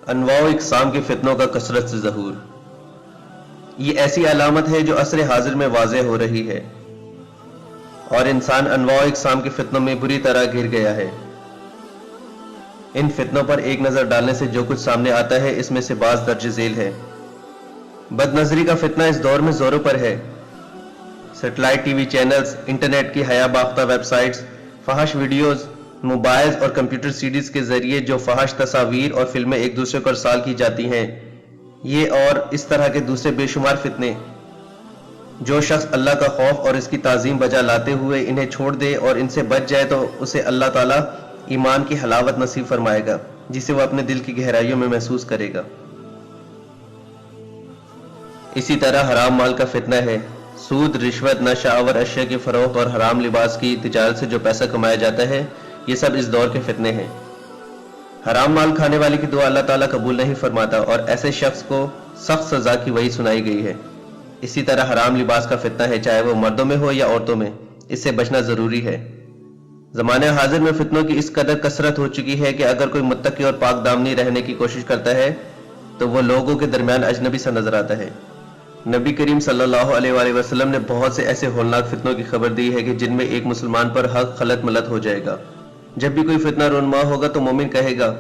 انواع و اقسام کے فتنوں کا کثرت سے ظہور، یہ ایسی علامت ہے جو عصر حاضر میں واضح ہو رہی ہے، اور انسان انواع و اقسام کے فتنوں میں بری طرح گر گیا ہے۔ ان فتنوں پر ایک نظر ڈالنے سے جو کچھ سامنے آتا ہے اس میں سے بعض درج ذیل ہے۔ بد نظری کا فتنہ اس دور میں زوروں پر ہے۔ Satellite T V channels, internet کی حیا باختہ ویب سائٹس، فحش ویڈیوز، موبائلز اور کمپیوٹر سیڈیز کے ذریعے جو فحش تصاویر اور فلمیں ایک دوسرے کو ارسال کی جاتی ہیں، یہ اور اس طرح کے دوسرے بے شمار فتنے، جو شخص اللہ کا خوف اور اس کی تعظیم بجا لاتے ہوئے انہیں چھوڑ دے اور ان سے بچ جائے تو اسے اللہ تعالیٰ ایمان کی حلاوت نصیب فرمائے گا جسے وہ اپنے دل کی گہرائیوں میں محسوس کرے گا۔ اسی طرح حرام مال کا فتنہ ہے۔ سود، رشوت، نشہ آور اشیاء کی فروخت اور حرام لباس کی تجارت سے جو پیسہ کمایا جاتا ہے، یہ سب اس دور کے فتنے ہیں۔ حرام مال کھانے والے کی دعا اللہ تعالیٰ قبول نہیں فرماتا اور ایسے شخص کو سخت سزا کی وعید سنائی گئی ہے۔ اسی طرح حرام لباس کا فتنہ ہے، چاہے وہ مردوں میں ہو یا عورتوں میں، اس سے بچنا ضروری ہے۔ زمانہ حاضر میں فتنوں کی اس قدر کثرت ہو چکی ہے کہ اگر کوئی متقی اور پاک دامنی رہنے کی کوشش کرتا ہے تو وہ لوگوں کے درمیان اجنبی سا نظر آتا ہے۔ نبی کریم صلی اللہ علیہ وآلہ وسلم نے بہت سے ایسے ہولناک فتنوں کی خبر دی ہے کہ جن میں ایک مسلمان پر حق خلط ملط ہو جائے گا۔ جب بھی کوئی فتنہ رونما ہوگا تو مومن کہے گا،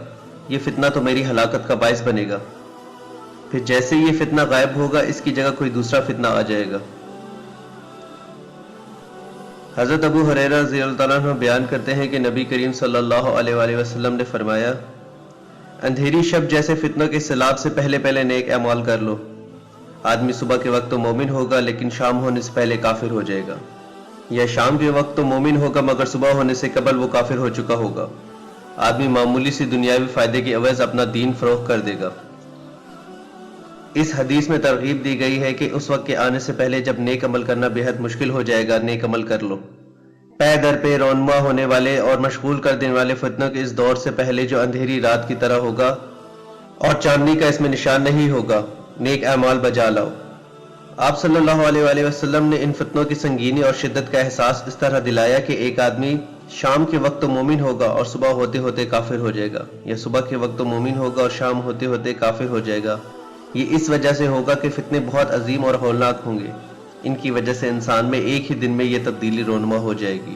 یہ فتنہ تو میری ہلاکت کا باعث بنے گا۔ پھر جیسے یہ فتنہ غائب ہوگا اس کی جگہ کوئی دوسرا فتنہ آ جائے گا۔ حضرت ابو ہریرہ رضی اللہ عنہ عنہ بیان کرتے ہیں کہ نبی کریم صلی اللہ علیہ وآلہ وسلم نے فرمایا، اندھیری شب جیسے فتنوں کے سیلاب سے پہلے پہلے نیک اعمال کر لو۔ آدمی صبح کے وقت تو مومن ہوگا لیکن شام ہونے سے پہلے کافر ہو جائے گا، یا شام کے وقت تو مومن ہوگا مگر صبح ہونے سے قبل وہ کافر ہو چکا ہوگا۔ آدمی معمولی سی دنیاوی فائدے کی عوض اپنا دین فروخت کر دے گا۔ اس حدیث میں ترغیب دی گئی ہے کہ اس وقت کے آنے سے پہلے جب نیک عمل کرنا بے حد مشکل ہو جائے گا، نیک عمل کر لو۔ پے در پہ رونما ہونے والے اور مشغول کر دینے والے فتنوں کے اس دور سے پہلے جو اندھیری رات کی طرح ہوگا اور چاندنی کا اس میں نشان نہیں ہوگا، نیک اعمال بجا لاؤ۔ آپ صلی اللہ علیہ وآلہ وسلم نے ان فتنوں کی سنگینی اور شدت کا احساس اس طرح دلایا کہ ایک آدمی شام کے وقت تو مومن ہوگا اور صبح ہوتے ہوتے کافر ہو جائے گا، یا صبح کے وقت تو مومن ہوگا اور شام ہوتے ہوتے کافر ہو جائے گا۔ یہ اس وجہ سے ہوگا کہ فتنے بہت عظیم اور ہولناک ہوں گے۔ ان کی وجہ سے انسان میں ایک ہی دن میں یہ تبدیلی رونما ہو جائے گی۔